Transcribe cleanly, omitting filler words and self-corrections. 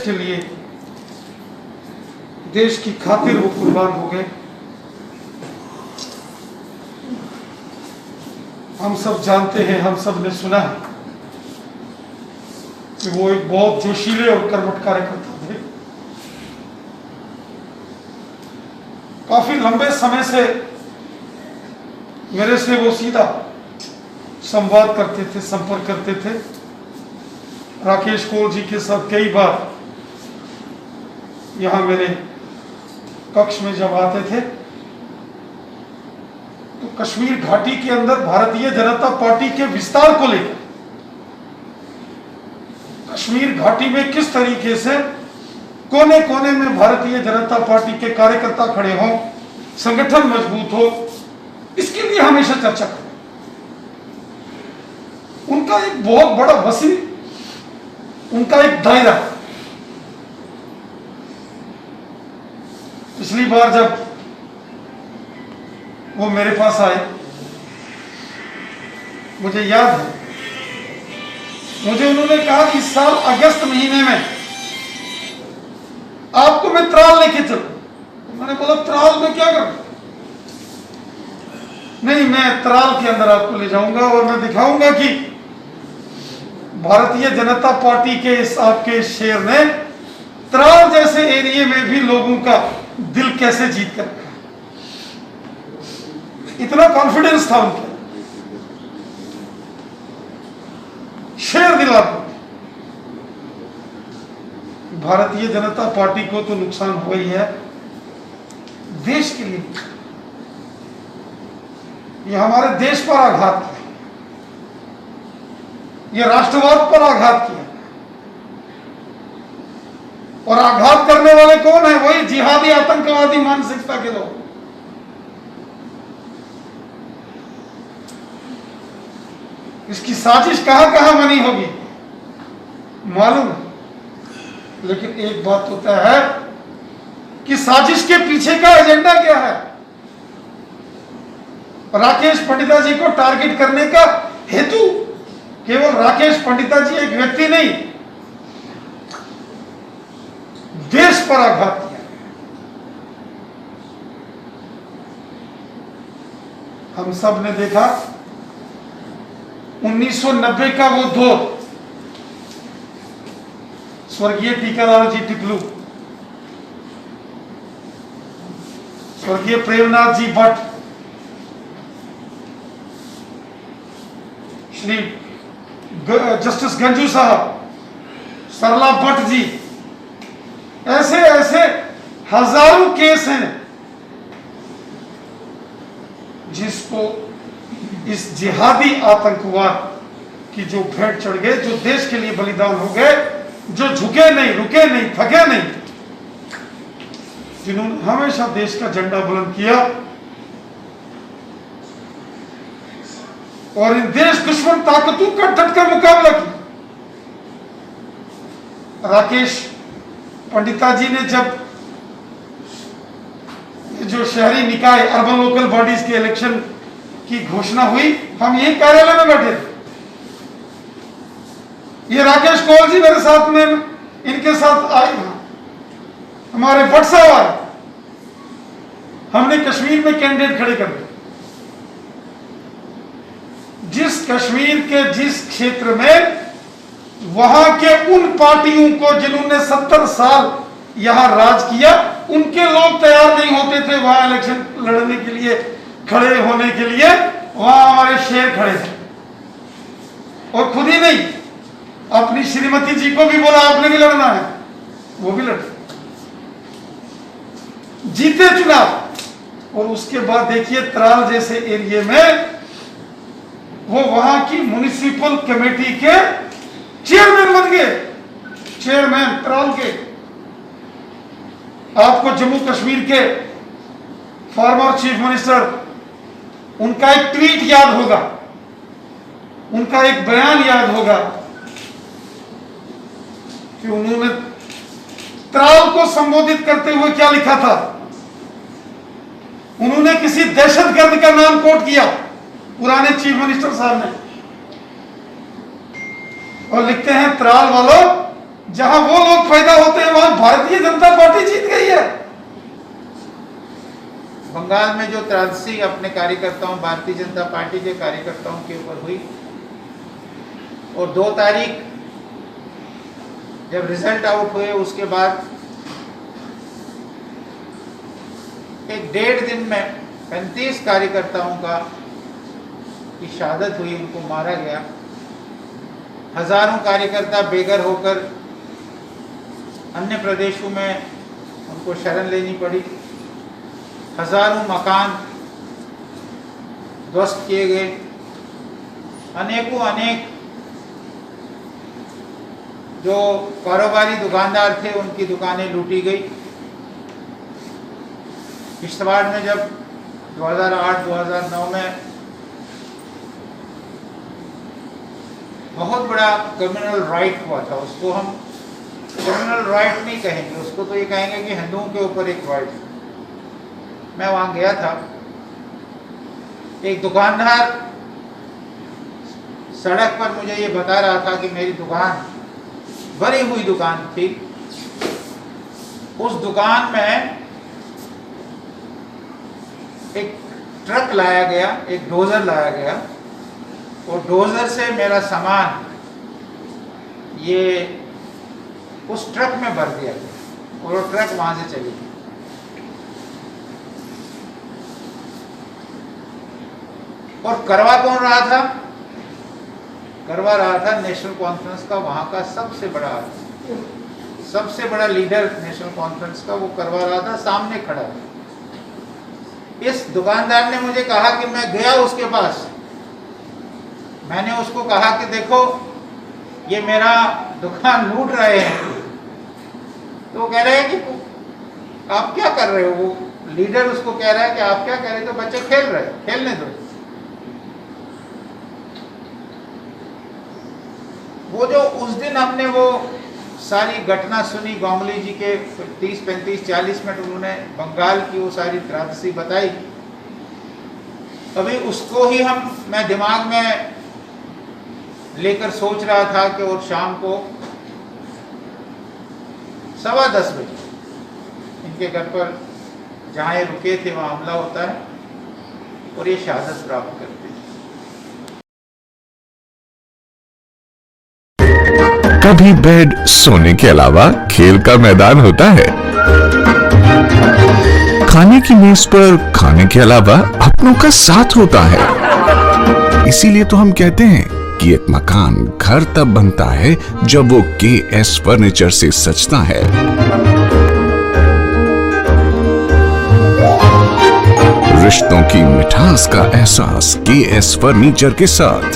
के लिए देश की खातिर वो कुर्बान हो गए। हम सब जानते हैं, हम सब ने सुना है कि वो एक बहुत जोशीले और कर्मठ कार्यकर्ता थे। काफी लंबे समय से मेरे से वो सीधा संवाद करते थे, संपर्क करते थे। राकेश कौल जी के साथ कई बार यहां मेरे कक्ष में जब आते थे तो कश्मीर घाटी के अंदर भारतीय जनता पार्टी के विस्तार को लेकर, कश्मीर घाटी में किस तरीके से कोने कोने में भारतीय जनता पार्टी के कार्यकर्ता खड़े हों, संगठन मजबूत हो, इसके लिए हमेशा चर्चा करें। उनका एक बहुत बड़ा वसी, उनका एक दायरा। पिछली बार जब वो मेरे पास आए, मुझे याद है, मुझे उन्होंने कहा कि इस साल अगस्त महीने में आपको मैं त्राल लेके चलूं। मैंने बोला त्राल में क्या करूं? नहीं, मैं त्राल के अंदर आपको ले जाऊंगा और मैं दिखाऊंगा कि भारतीय जनता पार्टी के इस आपके शेर ने त्राल जैसे एरिया में भी लोगों का दिल कैसे जीत कर रखा। इतना कॉन्फिडेंस था उनके, शेर दिल आपको। भारतीय जनता पार्टी को तो नुकसान हुआ ही है, देश के लिए ये हमारे देश पर आघात किया, ये राष्ट्रवाद पर आघात किया। और आघात करने वाले कौन है? वही जिहादी आतंकवादी मानसिकता के लोग। इसकी साजिश कहां कहां बनी होगी मालूम है, लेकिन एक बात तो तय है कि साजिश के पीछे का एजेंडा क्या है। राकेश पंडिता जी को टारगेट करने का हेतु केवल राकेश पंडिता जी एक व्यक्ति नहीं, देश पर आघात किया। हम सब ने देखा 1990 का वो दौर, स्वर्गीय टीकालाल जी टिपलू, स्वर्गीय प्रेमनाथ जी भट्ट, श्री जस्टिस गंजू साहब, सरला भट्ट जी, ऐसे ऐसे हजारों केस हैं जिसको इस जिहादी आतंकवाद की जो भेंट चढ़ गए, जो देश के लिए बलिदान हो गए, जो झुके नहीं, रुके नहीं, थके नहीं, जिन्होंने हमेशा देश का झंडा बुलंद किया और इन देश दुश्मन ताकतों का डटकर मुकाबला किया। राकेश पंडिता जी ने जब जो शहरी निकाय, अर्बन लोकल बॉडीज के इलेक्शन की घोषणा हुई, हम यही कार्यालय में बैठे थे। ये राकेश कौल जी मेरे साथ में, इनके साथ आए, हमारे भट्ट साहब आए, हमने कश्मीर में कैंडिडेट खड़े कर दिए। जिस कश्मीर के जिस क्षेत्र में वहां के उन पार्टियों को जिन्होंने 70 साल यहां राज किया, उनके लोग तैयार नहीं होते थे वहां इलेक्शन लड़ने के लिए, खड़े होने के लिए, वहां हमारे शेर खड़े थे। और खुद ही नहीं, अपनी श्रीमती जी को भी बोला आपने भी लड़ना है, वो भी लड़े, जीते चुनाव। और उसके बाद देखिए त्राल जैसे एरिया में वो वहां की म्युनिसिपल कमेटी के चेयरमैन बन गए, चेयरमैन त्राल के। आपको जम्मू कश्मीर के फॉर्मर चीफ मिनिस्टर, उनका एक ट्वीट याद होगा, उनका एक बयान याद होगा कि उन्होंने त्राल को संबोधित करते हुए क्या लिखा था। उन्होंने किसी दहशतगर्द का नाम कोट किया, पुराने चीफ मिनिस्टर साहब ने, और लिखते हैं त्राल वालों जहां वो लोग पैदा होते हैं वहां भारतीय जनता पार्टी जीत गई है। बंगाल में जो त्रासदी अपने कार्यकर्ताओं, भारतीय जनता पार्टी के कार्यकर्ताओं के ऊपर हुई, और 2 तारीख जब रिजल्ट आउट हुए उसके बाद 1.5 दिन में 35 कार्यकर्ताओं की शहादत हुई, उनको मारा गया। हजारों कार्यकर्ता बेघर होकर अन्य प्रदेशों में उनको शरण लेनी पड़ी। हजारों मकान ध्वस्त किए गए। अनेक जो कारोबारी दुकानदार थे उनकी दुकानें लूटी गई। किश्तवाड़ में जब 2008-2009 में बहुत बड़ा कम्युनल राइट हुआ था, उसको हम कम्युनल राइट नहीं कहेंगे, उसको तो ये कहेंगे कि हिंदुओं के ऊपर एक राइट। मैं वहां गया था, एक दुकानदार सड़क पर मुझे ये बता रहा था कि मेरी दुकान भरी हुई दुकान थी, उस दुकान में एक ट्रक लाया गया, एक डोजर लाया गया, और डोजर से मेरा सामान ये उस ट्रक में भर दिया गया और वो ट्रक वहां से चली गई। और करवा कौन रहा था? करवा रहा था नेशनल कॉन्फ्रेंस का वहां का सबसे बड़ा लीडर नेशनल कॉन्फ्रेंस का, वो करवा रहा था, सामने खड़ा था। इस दुकानदार ने मुझे कहा कि मैं गया उसके पास, मैंने उसको कहा कि देखो ये मेरा दुकान लूट रहे हैं। तो वो कह रहे हैं कि आप क्या कर रहे हो? वो लीडर उसको कह रहा है कि आप क्या कर रहे हो? तो बच्चे खेल रहे, खेलने दो। वो जो उस दिन हमने वो सारी घटना सुनी, गांगुली जी के 30, 35, 40 मिनट उन्होंने बंगाल की वो सारी त्रासदी बताई, अभी उसको ही मैं दिमाग में लेकर सोच रहा था कि और शाम को 10:15 बजे इनके घर पर जहाँ ये रुके थे वहाँ हमला होता है और ये शहादत प्राप्त करते हैं। कभी बेड सोने के अलावा खेल का मैदान होता है। खाने की मेज पर खाने के अलावा अपनों का साथ होता है। इसीलिए तो हम कहते हैं कि एक मकान घर तब बनता है जब वो KS फर्नीचर से सजता है। रिश्तों की मिठास का एहसास KS फर्नीचर के साथ।